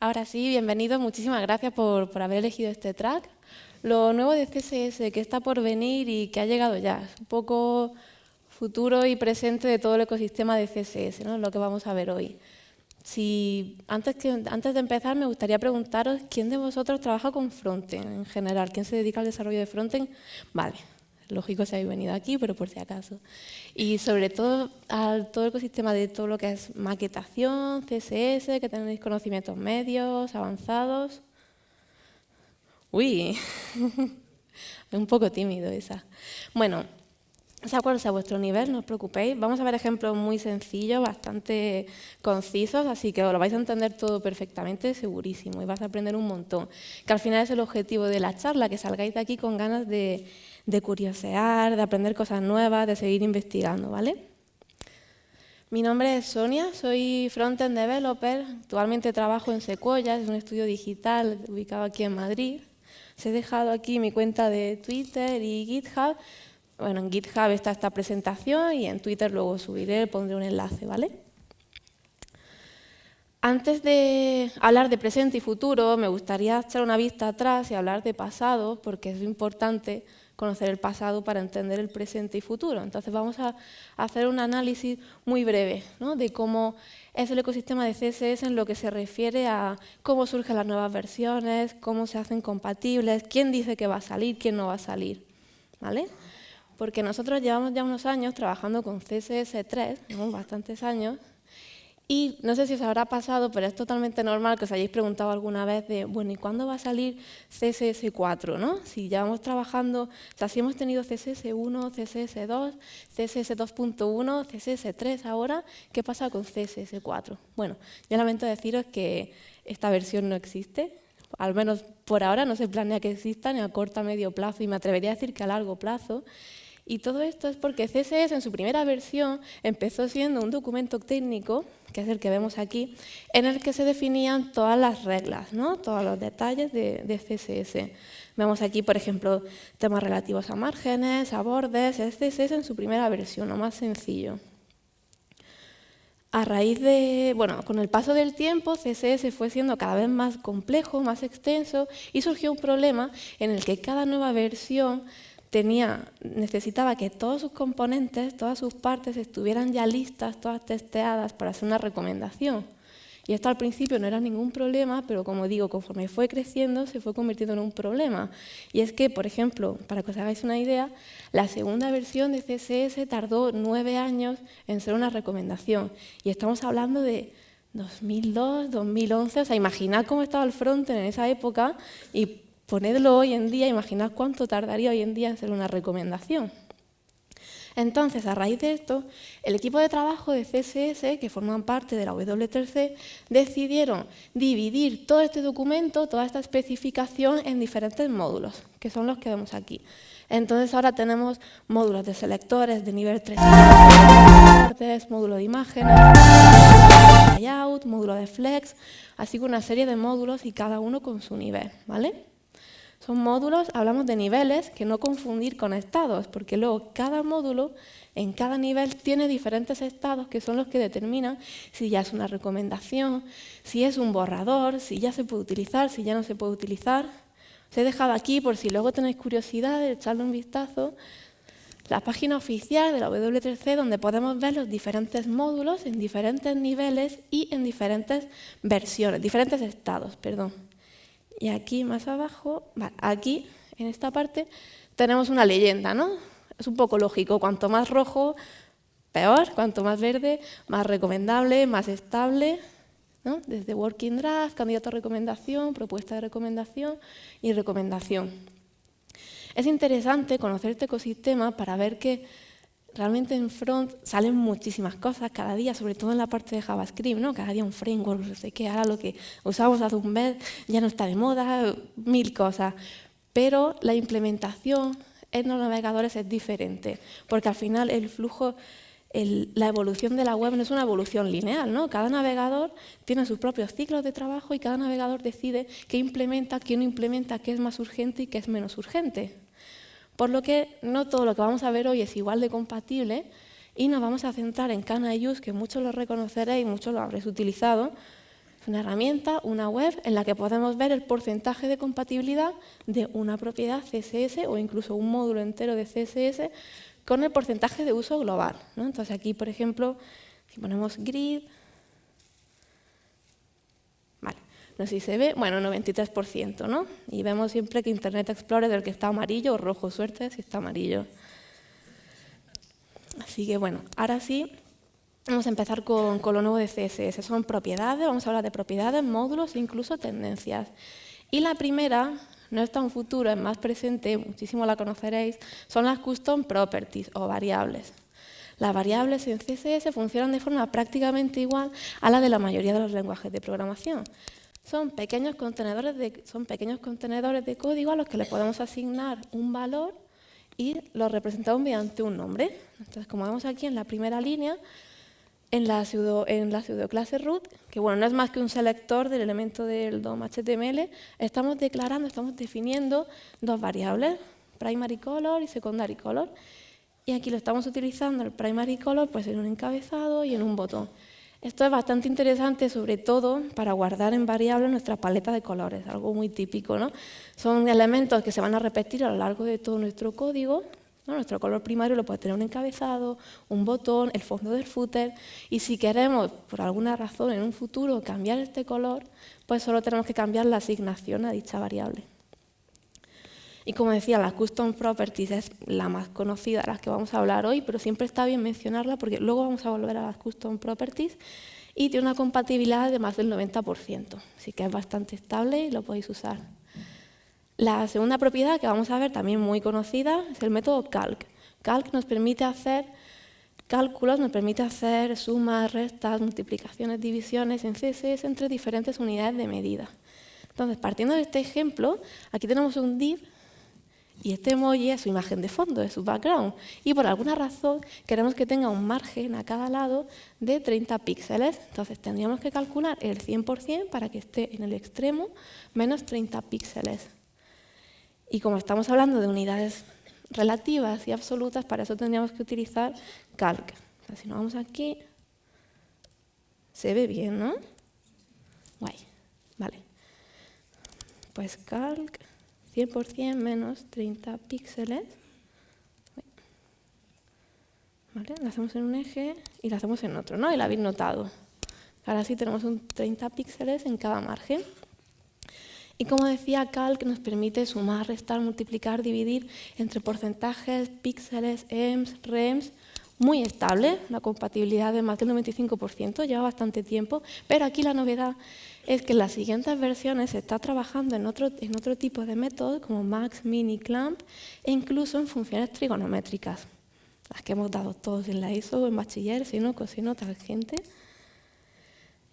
Ahora sí, bienvenidos. Muchísimas gracias por haber elegido este track. Lo nuevo de CSS que está por venir y que ha llegado ya. Es un poco futuro y presente de todo el ecosistema de CSS, ¿no? Es lo que vamos a ver hoy. Antes de empezar, me gustaría preguntaros quién de vosotros trabaja con frontend en general. ¿Quién se dedica al desarrollo de frontend? Vale, lógico si habéis venido aquí, pero por si acaso. Y sobre todo al todo el ecosistema de todo lo que es maquetación, CSS, que tenéis conocimientos medios, avanzados. Uy, es un poco tímido esa. Bueno, sea cual sea vuestro nivel, no os preocupéis. Vamos a ver ejemplos muy sencillos, bastante concisos, así que os lo vais a entender todo perfectamente, segurísimo, y vais a aprender un montón. Que al final es el objetivo de la charla, que salgáis de aquí con ganas de curiosear, de aprender cosas nuevas, de seguir investigando, ¿vale? Mi nombre es Sonia, soy Frontend Developer, actualmente trabajo en Sequoia, es un estudio digital ubicado aquí en Madrid. Os he dejado aquí mi cuenta de Twitter y GitHub. Bueno, en GitHub está esta presentación y en Twitter luego subiré, pondré un enlace, ¿vale? Antes de hablar de presente y futuro, me gustaría echar una vista atrás y hablar de pasado, porque es importante conocer el pasado para entender el presente y futuro. Entonces vamos a hacer un análisis muy breve, ¿no?, de cómo es el ecosistema de CSS en lo que se refiere a cómo surgen las nuevas versiones, cómo se hacen compatibles, quién dice que va a salir, quién no va a salir, ¿vale? Porque nosotros llevamos ya unos años trabajando con CSS3, ¿no?, bastantes años, y no sé si os habrá pasado, pero es totalmente normal que os hayáis preguntado alguna vez de, bueno, ¿y cuándo va a salir CSS4? ¿No? Si llevamos trabajando, o sea, si hemos tenido CSS1, CSS2, CSS2.1, CSS3 ahora, ¿qué pasa con CSS4? Bueno, yo lamento deciros que esta versión no existe, al menos por ahora no se planea que exista ni a corto, a medio plazo, y me atrevería a decir que a largo plazo. Y todo esto es porque CSS en su primera versión empezó siendo un documento técnico, que es el que vemos aquí, en el que se definían todas las reglas, ¿no?, todos los detalles de CSS. Vemos aquí, por ejemplo, temas relativos a márgenes, a bordes. Es CSS en su primera versión, lo más sencillo. A raíz de, bueno, con el paso del tiempo, CSS fue siendo cada vez más complejo, más extenso, y surgió un problema en el que cada nueva versión necesitaba que todos sus componentes, todas sus partes estuvieran ya listas, todas testeadas para hacer una recomendación. Y esto al principio no era ningún problema, pero como digo, conforme fue creciendo, se fue convirtiendo en un problema. Y es que, por ejemplo, para que os hagáis una idea, la segunda versión de CSS tardó 9 años en ser una recomendación. Y estamos hablando de 2002, 2011, o sea, imaginad cómo estaba el frontend en esa época y ponedlo hoy en día, imaginad cuánto tardaría hoy en día en ser una recomendación. Entonces, a raíz de esto, el equipo de trabajo de CSS, que forman parte de la W3C, decidieron dividir todo este documento, toda esta especificación en diferentes módulos, que son los que vemos aquí. Entonces, ahora tenemos módulos de selectores de nivel 3, módulo de imágenes, layout, módulo de flex, así que una serie de módulos y cada uno con su nivel, ¿vale? Son módulos, hablamos de niveles, que no confundir con estados, porque luego cada módulo, en cada nivel, tiene diferentes estados que son los que determinan si ya es una recomendación, si es un borrador, si ya se puede utilizar, si ya no se puede utilizar. Os he dejado aquí, por si luego tenéis curiosidad de echarle un vistazo, la página oficial de la W3C, donde podemos ver los diferentes módulos en diferentes niveles y en diferentes versiones, diferentes estados, perdón. Y aquí más abajo, aquí en esta parte, tenemos una leyenda, ¿no? Es un poco lógico, cuanto más rojo, peor, cuanto más verde, más recomendable, más estable, ¿no? Desde Working Draft, candidato a recomendación, propuesta de recomendación y recomendación. Es interesante conocer este ecosistema para ver que realmente en front salen muchísimas cosas cada día, sobre todo en la parte de JavaScript, ¿no? Cada día un framework, no sé qué, ahora lo que usamos hace un mes ya no está de moda, 1000 cosas. Pero la implementación en los navegadores es diferente, porque al final el flujo, la evolución de la web no es una evolución lineal, ¿no? Cada navegador tiene sus propios ciclos de trabajo y cada navegador decide qué implementa, qué no implementa, qué es más urgente y qué es menos urgente. Por lo que no todo lo que vamos a ver hoy es igual de compatible y nos vamos a centrar en Can I Use, que muchos lo reconoceréis, muchos lo habréis utilizado. Es una herramienta, una web, en la que podemos ver el porcentaje de compatibilidad de una propiedad CSS o incluso un módulo entero de CSS con el porcentaje de uso global, ¿no? Entonces aquí, por ejemplo, si ponemos grid, vale, no sé si se ve, bueno, 93%, ¿no? Y vemos siempre que Internet Explorer es el que está amarillo o rojo, suerte si está amarillo. Así que bueno, ahora sí, vamos a empezar con lo nuevo de CSS. Son propiedades, vamos a hablar de propiedades, módulos e incluso tendencias. Y la primera, no es tan futuro, es más presente, muchísimo la conoceréis, son las custom properties o variables. Las variables en CSS funcionan de forma prácticamente igual a la de la mayoría de los lenguajes de programación. Son pequeños contenedores de código a los que le podemos asignar un valor y los representamos mediante un nombre. Entonces, como vemos aquí en la primera línea, en la pseudoclase root, que bueno, no es más que un selector del elemento del DOM HTML, estamos definiendo dos variables, primary color y secondary color. Y aquí lo estamos utilizando, el primary color, pues en un encabezado y en un botón. Esto es bastante interesante, sobre todo para guardar en variables nuestra paleta de colores, algo muy típico, ¿no? Son elementos que se van a repetir a lo largo de todo nuestro código, ¿no? Nuestro color primario lo puede tener un encabezado, un botón, el fondo del footer, y si queremos, por alguna razón, en un futuro cambiar este color, pues solo tenemos que cambiar la asignación a dicha variable. Y como decía, la Custom Properties es la más conocida de las que vamos a hablar hoy, pero siempre está bien mencionarla porque luego vamos a volver a las Custom Properties y tiene una compatibilidad de más del 90%, así que es bastante estable y lo podéis usar. La segunda propiedad que vamos a ver, también muy conocida, es el método calc. Calc nos permite hacer cálculos, nos permite hacer sumas, restas, multiplicaciones, divisiones en CSS entre diferentes unidades de medida. Entonces, partiendo de este ejemplo, aquí tenemos un div y este emoji es su imagen de fondo, es su background. Y por alguna razón queremos que tenga un margen a cada lado de 30 píxeles. Entonces tendríamos que calcular el 100% para que esté en el extremo menos 30 píxeles. Y como estamos hablando de unidades relativas y absolutas, para eso tendríamos que utilizar calc. Entonces, si nos vamos aquí, se ve bien, ¿no? Guay, vale. Pues calc 100% menos 30 píxeles. ¿Vale? Lo hacemos en un eje y lo hacemos en otro, ¿no? Y lo habéis notado. Ahora sí tenemos un 30 píxeles en cada margen. Y como decía, calc nos permite sumar, restar, multiplicar, dividir entre porcentajes, píxeles, ems, rems, muy estable, una compatibilidad de más del 95%, lleva bastante tiempo, pero aquí la novedad es que en las siguientes versiones se está trabajando en otro tipo de métodos como max, min y clamp e incluso en funciones trigonométricas, las que hemos dado todos en la ISO, en bachiller, sino coseno, tangente.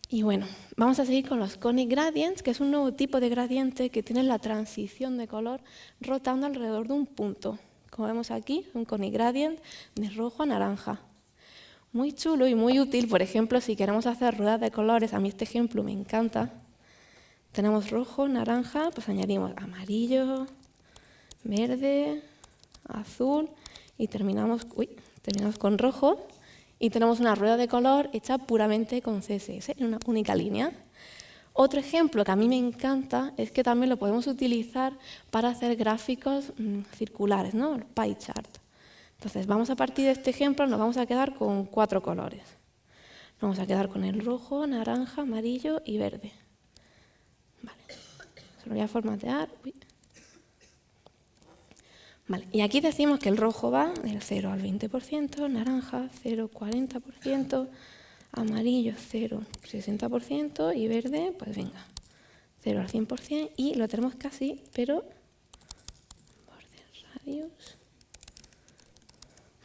Y bueno, vamos a seguir con los conic gradients, que es un nuevo tipo de gradiente que tiene la transición de color rotando alrededor de un punto. Como vemos aquí, un conic gradient de rojo a naranja. Muy chulo y muy útil, por ejemplo, si queremos hacer ruedas de colores, a mí este ejemplo me encanta. Tenemos rojo, naranja, pues añadimos amarillo, verde, azul y terminamos con rojo. Y tenemos una rueda de color hecha puramente con CSS, en una única línea. Otro ejemplo que a mí me encanta es que también lo podemos utilizar para hacer gráficos circulares, ¿no? El pie chart. Entonces, vamos a partir de este ejemplo, nos vamos a quedar con 4 colores. Nos vamos a quedar con el rojo, naranja, amarillo y verde. Vale. Se lo voy a formatear. Uy. Vale. Y aquí decimos que el rojo va del 0 al 20%, naranja 0, 40%, amarillo 0, 60% y verde, pues venga, 0 al 100% y lo tenemos casi, pero bordes, radius,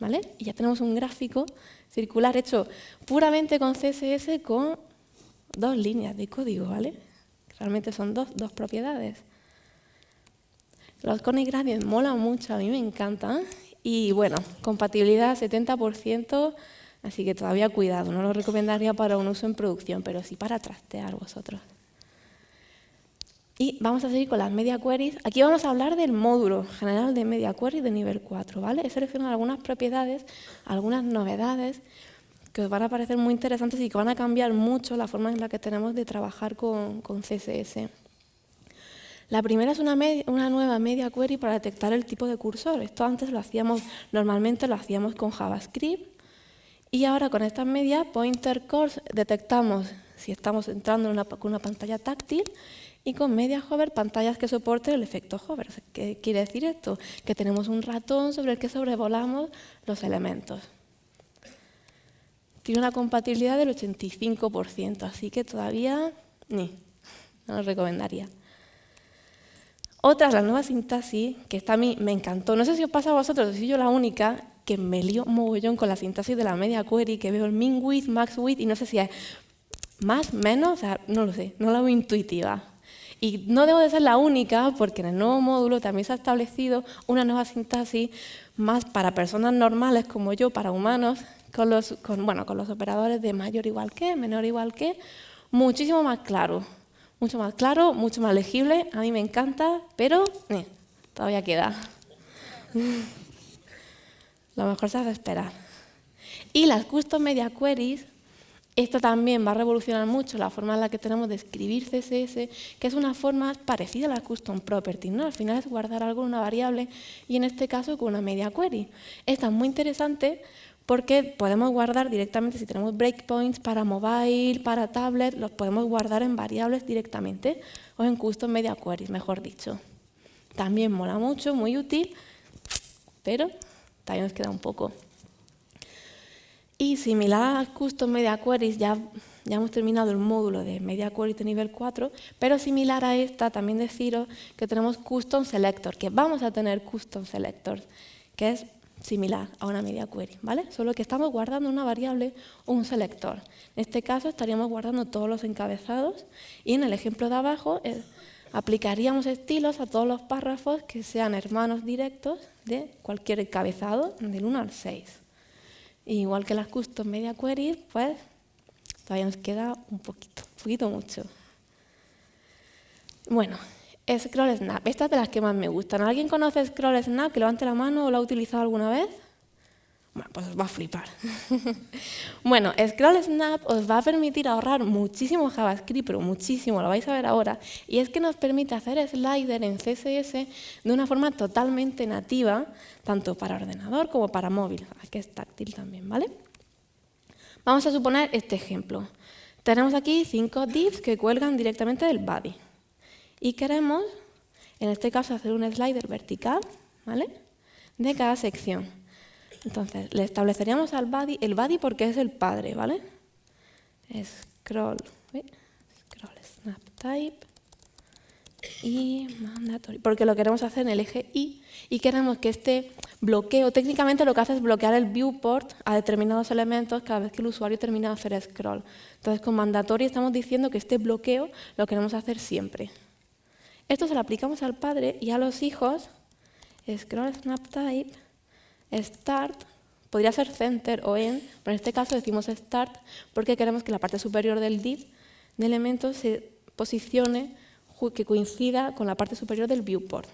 ¿vale? Y ya tenemos un gráfico circular hecho puramente con CSS con 2 líneas de código, ¿vale? Realmente son dos propiedades. Los conic gradients molan mucho, a mí me encantan. Y bueno, compatibilidad 70%, así que todavía cuidado, no lo recomendaría para un uso en producción, pero sí para trastear vosotros. Y vamos a seguir con las media queries. Aquí vamos a hablar del módulo general de media query de nivel 4, ¿vale? He seleccionado algunas propiedades, algunas novedades que os van a parecer muy interesantes y que van a cambiar mucho la forma en la que tenemos de trabajar con CSS. La primera es una nueva media query para detectar el tipo de cursor. Esto antes normalmente lo hacíamos con JavaScript, y ahora con estas media pointer cores detectamos si estamos entrando con una pantalla táctil, y con media hover pantallas que soporten el efecto hover. ¿Qué quiere decir esto? Que tenemos un ratón sobre el que sobrevolamos los elementos. Tiene una compatibilidad del 85%, así que todavía no lo recomendaría. Otra es la nueva sintaxis, que esta a mí me encantó. No sé si os pasa a vosotros, soy yo la única que me lío mogollón con la sintaxis de la media query, que veo el min width, max width, y no sé si es más, menos, o sea, no lo sé, no la veo intuitiva. Y no debo de ser la única, porque en el nuevo módulo también se ha establecido una nueva sintaxis más para personas normales como yo, para humanos, con los operadores de mayor igual que, menor igual que, muchísimo más claro, mucho más legible. A mí me encanta, pero todavía queda. Lo mejor se hace esperar. Y las custom media queries, esto también va a revolucionar mucho la forma en la que tenemos de escribir CSS, que es una forma parecida a la custom property, ¿no? Al final es guardar algo en una variable, y en este caso con una media query. Esta es muy interesante porque podemos guardar directamente, si tenemos breakpoints para mobile, para tablet, los podemos guardar en variables directamente, o en custom media queries, mejor dicho. También mola mucho, muy útil, pero todavía nos queda un poco. Y similar a las custom media queries, ya hemos terminado el módulo de media query de nivel 4, pero similar a esta, también deciros que tenemos custom selector, que vamos a tener custom selectors, que es similar a una media query, ¿vale? Solo que estamos guardando una variable o un selector. En este caso estaríamos guardando todos los encabezados, y en el ejemplo de abajo aplicaríamos estilos a todos los párrafos que sean hermanos directos de cualquier encabezado del 1 al 6. Igual que las custom media queries, pues todavía nos queda un poquito mucho. Bueno, Scroll Snap. Esta es de las que más me gustan. ¿Alguien conoce Scroll Snap? Que levante la mano o lo ha utilizado alguna vez. Bueno, pues os va a flipar. Bueno, Scroll Snap os va a permitir ahorrar muchísimo JavaScript, pero muchísimo, lo vais a ver ahora. Y es que nos permite hacer slider en CSS de una forma totalmente nativa, tanto para ordenador como para móvil, que es táctil también, ¿vale? Vamos a suponer este ejemplo. Tenemos aquí 5 divs que cuelgan directamente del body. Y queremos, en este caso, hacer un slider vertical, ¿vale?, de cada sección. Entonces, le estableceríamos al body, el body porque es el padre, ¿vale? Scroll snap type y mandatory, porque lo queremos hacer en el eje Y, y queremos que este bloqueo, técnicamente lo que hace es bloquear el viewport a determinados elementos cada vez que el usuario termina de hacer scroll. Entonces, con mandatory estamos diciendo que este bloqueo lo queremos hacer siempre. Esto se lo aplicamos al padre, y a los hijos, scroll snap type start, podría ser center o end, pero en este caso decimos start porque queremos que la parte superior del div de elementos se posicione, que coincida con la parte superior del viewport.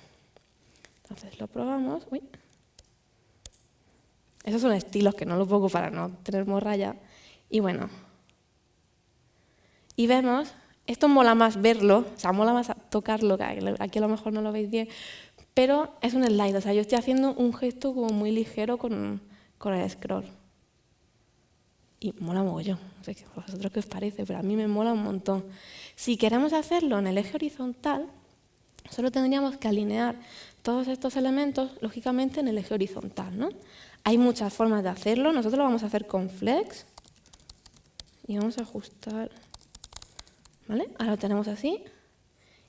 Entonces lo probamos. Uy. Esos son estilos que no los pongo para no tener morralla. Y bueno, y vemos, esto mola más verlo, o sea, mola más tocarlo, que aquí a lo mejor no lo veis bien, pero es un slide, o sea, yo estoy haciendo un gesto como muy ligero con el scroll. Y mola mogollón, no sé a vosotros qué os parece, pero a mí me mola un montón. Si queremos hacerlo en el eje horizontal, solo tendríamos que alinear todos estos elementos, lógicamente, en el eje horizontal, ¿no? Hay muchas formas de hacerlo, nosotros lo vamos a hacer con flex, y vamos a ajustar, ¿vale? Ahora lo tenemos así.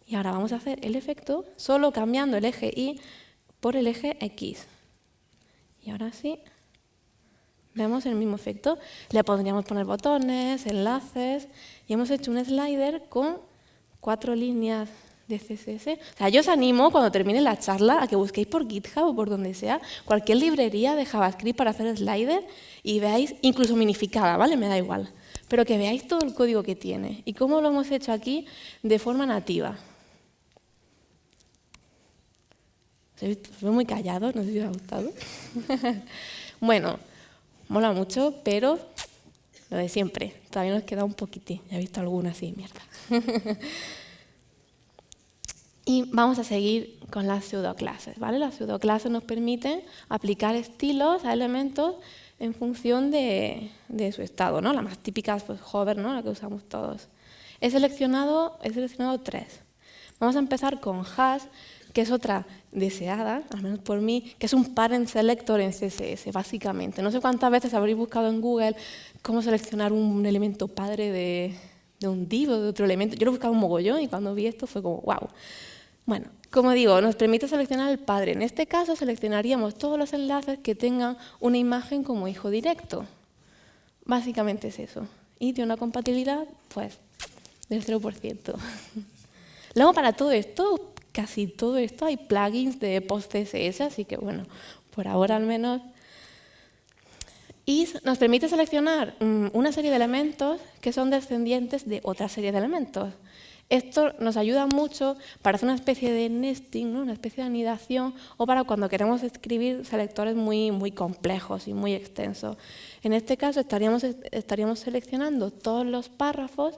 Y ahora vamos a hacer el efecto solo cambiando el eje Y por el eje X. Y ahora sí, vemos el mismo efecto. Le podríamos poner botones, enlaces, y hemos hecho un slider con 4 líneas de CSS. O sea, yo os animo, cuando termine la charla, a que busquéis por GitHub o por donde sea, cualquier librería de JavaScript para hacer slider, y veáis, incluso minificada, ¿vale? Me da igual. Pero que veáis todo el código que tiene y cómo lo hemos hecho aquí de forma nativa. Os veo muy callados, no sé si os ha gustado. Bueno, mola mucho, pero lo de siempre. Todavía nos queda un poquitín. Ya he visto alguna así, mierda. Y vamos a seguir con las pseudoclases, ¿vale? Las pseudoclases nos permiten aplicar estilos a elementos en función de su estado, ¿no? La más típica es pues, hover, ¿no? La que usamos todos. He seleccionado 3. Vamos a empezar con hash, que es otra deseada, al menos por mí, que es un parent selector en CSS, básicamente. No sé cuántas veces habréis buscado en Google cómo seleccionar un elemento padre de un div o de otro elemento. Yo lo he buscado un mogollón y cuando vi esto fue como, wow. Bueno, como digo, nos permite seleccionar el padre. En este caso seleccionaríamos todos los enlaces que tengan una imagen como hijo directo. Básicamente es eso. Y tiene una compatibilidad, pues, del 0%. Luego, para todo esto, casi todo esto, hay plugins de post-CSS, así que, bueno, por ahora al menos. Y nos permite seleccionar una serie de elementos que son descendientes de otra serie de elementos. Esto nos ayuda mucho para hacer una especie de nesting, ¿no? Una especie de anidación, o para cuando queremos escribir selectores muy complejos y muy extensos. En este caso estaríamos seleccionando todos los párrafos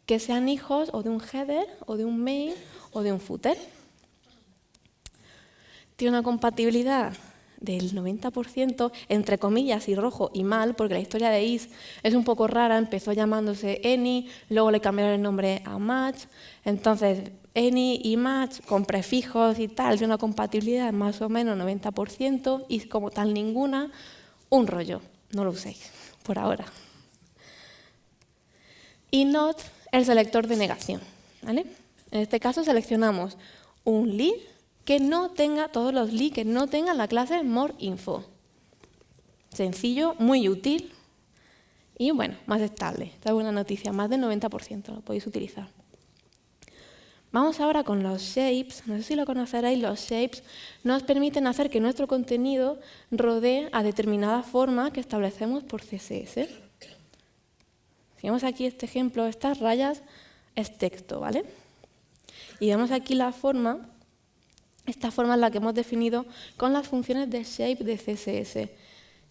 que sean hijos o de un header, o de un main, o de un footer. Tiene una compatibilidad del 90%, entre comillas y rojo y mal, porque la historia de is es un poco rara, empezó llamándose any, luego le cambiaron el nombre a match, entonces any y match con prefijos y tal, tiene una compatibilidad más o menos 90% y como tal ninguna, un rollo, no lo uséis por ahora. Y not, el selector de negación, ¿vale? En este caso seleccionamos un li que no tenga, todos los li que no tengan la clase moreInfo. Sencillo, muy útil y bueno, más estable. Esta es buena noticia, más del 90% lo podéis utilizar. Vamos ahora con los shapes. No sé si lo conoceréis, los shapes nos permiten hacer que nuestro contenido rodee a determinada forma que establecemos por CSS. Si vemos aquí este ejemplo, estas rayas es texto, ¿vale? Y vemos aquí la forma. Esta forma es la que hemos definido con las funciones de shape de CSS,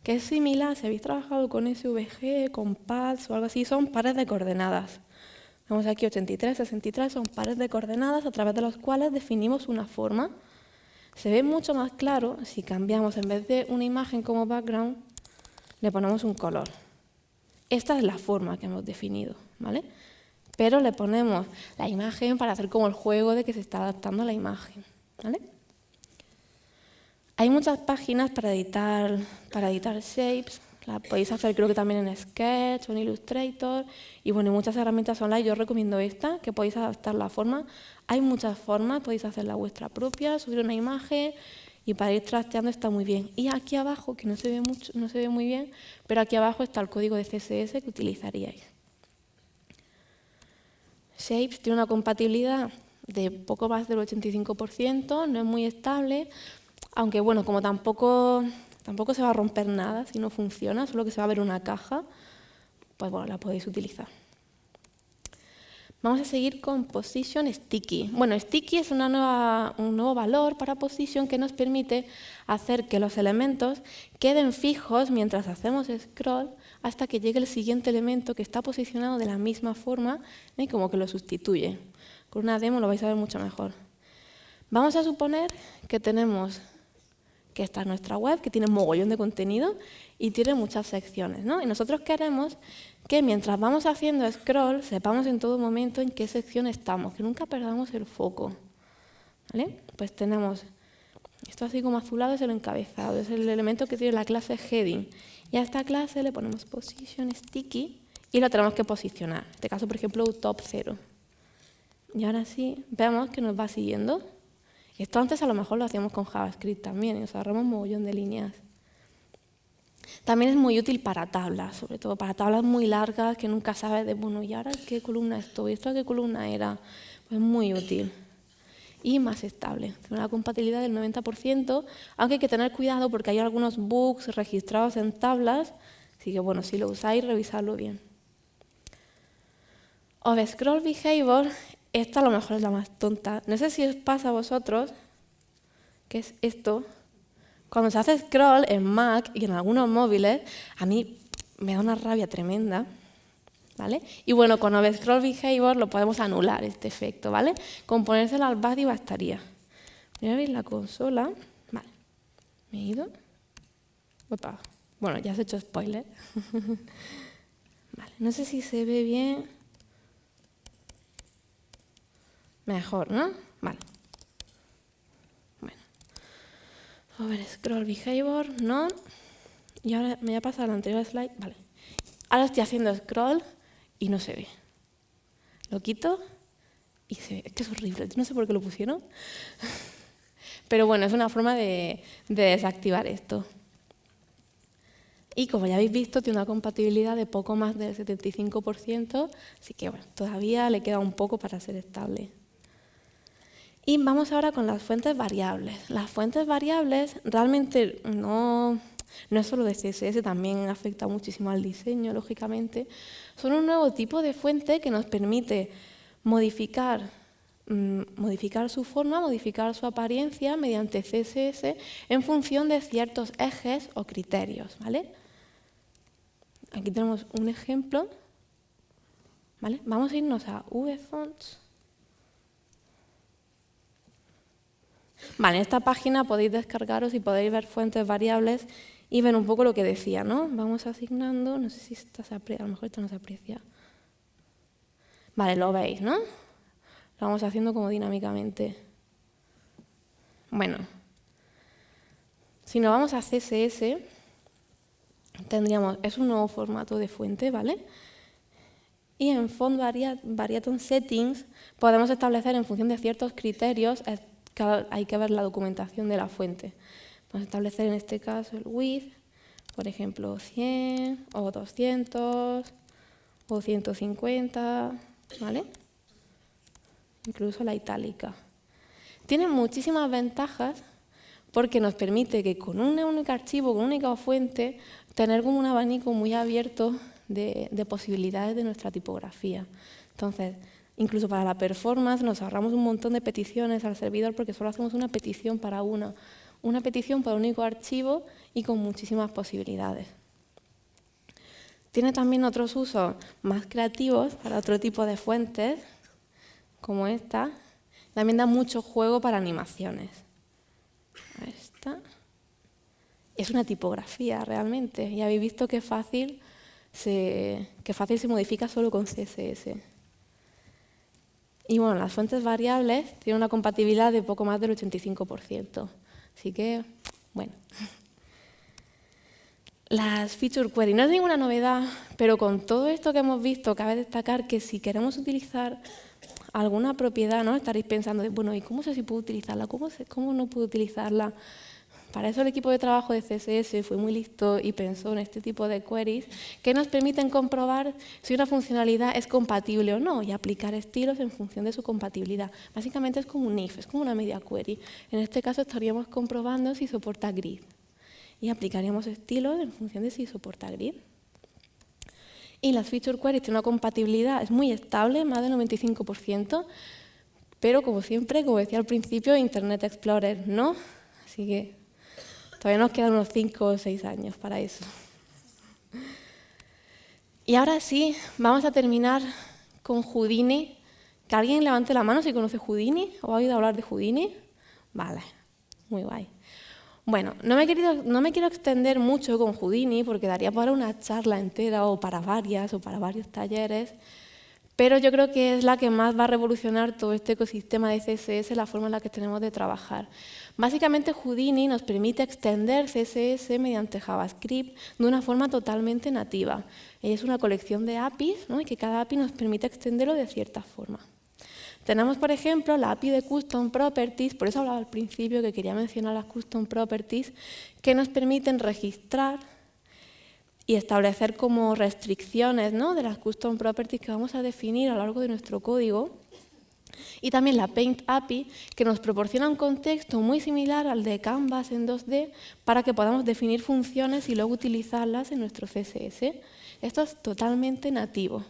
que es similar, si habéis trabajado con SVG, con paths o algo así, son pares de coordenadas. Vemos aquí 83, 63, son pares de coordenadas a través de los cuales definimos una forma. Se ve mucho más claro si cambiamos, en vez de una imagen como background, le ponemos un color. Esta es la forma que hemos definido, ¿vale? Pero le ponemos la imagen para hacer como el juego de que se está adaptando a la imagen. ¿Vale? Hay muchas páginas para editar shapes, la podéis hacer creo que también en Sketch o en Illustrator, y bueno, hay muchas herramientas online, yo os recomiendo esta, que podéis adaptar la forma. Hay muchas formas, podéis hacer la vuestra propia, subir una imagen, y para ir trasteando está muy bien. Y aquí abajo, que no se ve muy bien, pero aquí abajo está el código de CSS que utilizaríais. Shapes tiene una compatibilidad de poco más del 85%, no es muy estable, aunque bueno, como tampoco se va a romper nada si no funciona, solo que se va a ver una caja, pues bueno, la podéis utilizar. Vamos a seguir con Position Sticky. Bueno, Sticky es un nuevo valor para Position que nos permite hacer que los elementos queden fijos mientras hacemos scroll hasta que llegue el siguiente elemento que está posicionado de la misma forma y como que lo sustituye. Con una demo lo vais a ver mucho mejor. Vamos a suponer que esta es nuestra web, que tiene un mogollón de contenido y tiene muchas secciones, ¿no? Y nosotros queremos que mientras vamos haciendo scroll, sepamos en todo momento en qué sección estamos, que nunca perdamos el foco, ¿vale? Pues tenemos esto así como azulado, es el encabezado, es el elemento que tiene la clase heading. Y a esta clase le ponemos position sticky y lo tenemos que posicionar. En este caso, por ejemplo, top 0. Y ahora sí, vemos que nos va siguiendo. Esto antes a lo mejor lo hacíamos con JavaScript también, y nos ahorramos un mogollón de líneas. También es muy útil para tablas, sobre todo para tablas muy largas que nunca sabes de, bueno, ¿y ahora qué columna estoy? ¿Esto qué columna era? Pues muy útil. Y más estable, tiene una compatibilidad del 90%, aunque hay que tener cuidado porque hay algunos bugs registrados en tablas, así que bueno, si lo usáis, revisadlo bien. Scroll Behavior, esta a lo mejor es la más tonta. No sé si os pasa a vosotros, que es esto. Cuando se hace scroll en Mac y en algunos móviles, a mí me da una rabia tremenda, ¿vale? Y bueno, con Overscroll Behavior lo podemos anular, este efecto, ¿vale? Con ponérselo al body bastaría. Voy a abrir la consola. Vale, me he ido. Opa. Bueno, ya has hecho spoiler. Vale, no sé si se ve bien. Mejor, ¿no? Vale. Bueno. Overscroll Behavior, no. Y ahora me voy a pasar a la anterior slide. Vale. Ahora estoy haciendo scroll y no se ve. Lo quito y se ve. Es que es horrible. No sé por qué lo pusieron. Pero bueno, es una forma de desactivar esto. Y como ya habéis visto, tiene una compatibilidad de poco más del 75%, así que bueno, todavía le queda un poco para ser estable. Y vamos ahora con las fuentes variables. Las fuentes variables realmente no es solo de CSS, también afecta muchísimo al diseño, lógicamente. Son un nuevo tipo de fuente que nos permite modificar su forma, modificar su apariencia mediante CSS en función de ciertos ejes o criterios, ¿vale? Aquí tenemos un ejemplo, ¿vale? Vamos a irnos a vfonts. Vale, en esta página podéis descargaros y podéis ver fuentes variables y ver un poco lo que decía, ¿no? Vamos asignando, no sé si esta se aprecia, a lo mejor esta no se aprecia. Vale, lo veis, ¿no? Lo vamos haciendo como dinámicamente. Bueno, si nos vamos a CSS, tendríamos, es un nuevo formato de fuente, ¿vale? Y en Font Variation Settings podemos establecer en función de ciertos criterios, hay que ver la documentación de la fuente. Podemos establecer en este caso el width, por ejemplo 100 o 200 o 150, ¿vale? Incluso la itálica. Tiene muchísimas ventajas porque nos permite que con un único archivo, con una única fuente, tener como un abanico muy abierto de posibilidades de nuestra tipografía. Entonces, incluso para la performance nos ahorramos un montón de peticiones al servidor porque solo hacemos una petición para una petición para un único archivo y con muchísimas posibilidades. Tiene también otros usos más creativos para otro tipo de fuentes, como esta. También da mucho juego para animaciones. Esta es una tipografía realmente. Y habéis visto qué fácil se modifica solo con CSS. Y bueno, las fuentes variables tienen una compatibilidad de poco más del 85%. Así que, bueno. Las feature queries no es ninguna novedad, pero con todo esto que hemos visto, cabe destacar que si queremos utilizar alguna propiedad, ¿no? Estaréis pensando, bueno, ¿y cómo sé si puedo utilizarla? ¿Cómo no puedo utilizarla? Para eso el equipo de trabajo de CSS fue muy listo y pensó en este tipo de queries que nos permiten comprobar si una funcionalidad es compatible o no y aplicar estilos en función de su compatibilidad. Básicamente es como un if, es como una media query. En este caso estaríamos comprobando si soporta grid y aplicaríamos estilos en función de si soporta grid. Y las feature queries tienen una compatibilidad, es muy estable, más del 95%, pero como siempre, como decía al principio, Internet Explorer no, así que todavía nos quedan unos 5 o 6 años para eso. Y ahora sí, vamos a terminar con Houdini. Que alguien levante la mano si conoce Houdini o ha oído hablar de Houdini. Vale, muy guay. Bueno, no me quiero extender mucho con Houdini porque daría para una charla entera o para varias o para varios talleres, pero yo creo que es la que más va a revolucionar todo este ecosistema de CSS, la forma en la que tenemos de trabajar. Básicamente Houdini nos permite extender CSS mediante JavaScript de una forma totalmente nativa. Es una colección de APIs, ¿no? Y que cada API nos permite extenderlo de cierta forma. Tenemos, por ejemplo, la API de Custom Properties, por eso hablaba al principio que quería mencionar las Custom Properties, que nos permiten registrar y establecer como restricciones, ¿no? De las Custom Properties que vamos a definir a lo largo de nuestro código. Y también la Paint API, que nos proporciona un contexto muy similar al de Canvas en 2D para que podamos definir funciones y luego utilizarlas en nuestro CSS. Esto es totalmente nativo.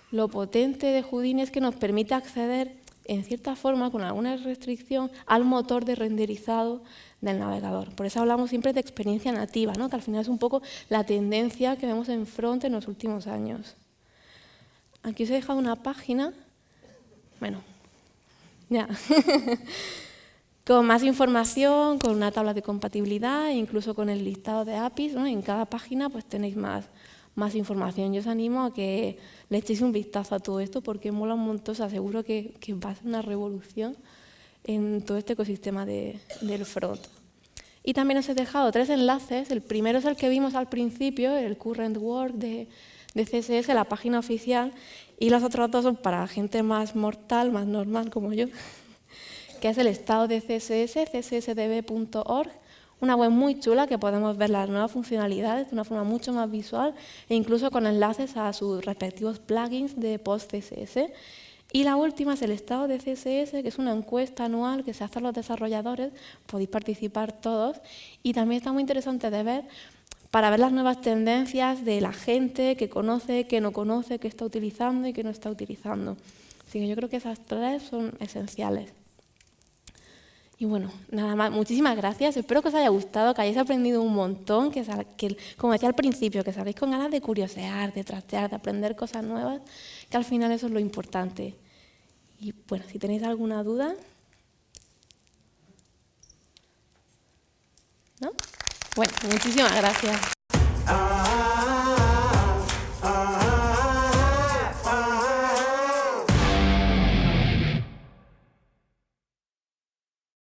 Lo potente de Houdini es que nos permite acceder, en cierta forma, con alguna restricción, al motor de renderizado del navegador. Por eso hablamos siempre de experiencia nativa, ¿no? Que al final es un poco la tendencia que vemos en front en los últimos años. Aquí os he dejado una página, bueno, ya, con más información, con una tabla de compatibilidad, e incluso con el listado de APIs, ¿no? En cada página pues tenéis más información. Yo os animo a que le echéis un vistazo a todo esto porque mola un montón, os aseguro que va a ser una revolución en todo este ecosistema del front. Y también os he dejado 3 enlaces. El primero es el que vimos al principio, el Current Work de CSS, la página oficial, y los otros 2 son para gente más mortal, más normal como yo, que es el estado de CSS, cssdb.org, una web muy chula que podemos ver las nuevas funcionalidades de una forma mucho más visual e incluso con enlaces a sus respectivos plugins de post-CSS. Y la última es el estado de CSS, que es una encuesta anual que se hace a los desarrolladores, podéis participar todos, y también está muy interesante de ver para ver las nuevas tendencias de la gente que conoce, que no conoce, que está utilizando y que no está utilizando. Así que yo creo que esas 3 son esenciales. Y bueno, nada más, muchísimas gracias, espero que os haya gustado, que hayáis aprendido un montón, que como decía al principio, que salgáis con ganas de curiosear, de trastear, de aprender cosas nuevas, que al final eso es lo importante. Y bueno, si tenéis alguna duda, ¿no? Bueno, muchísimas gracias.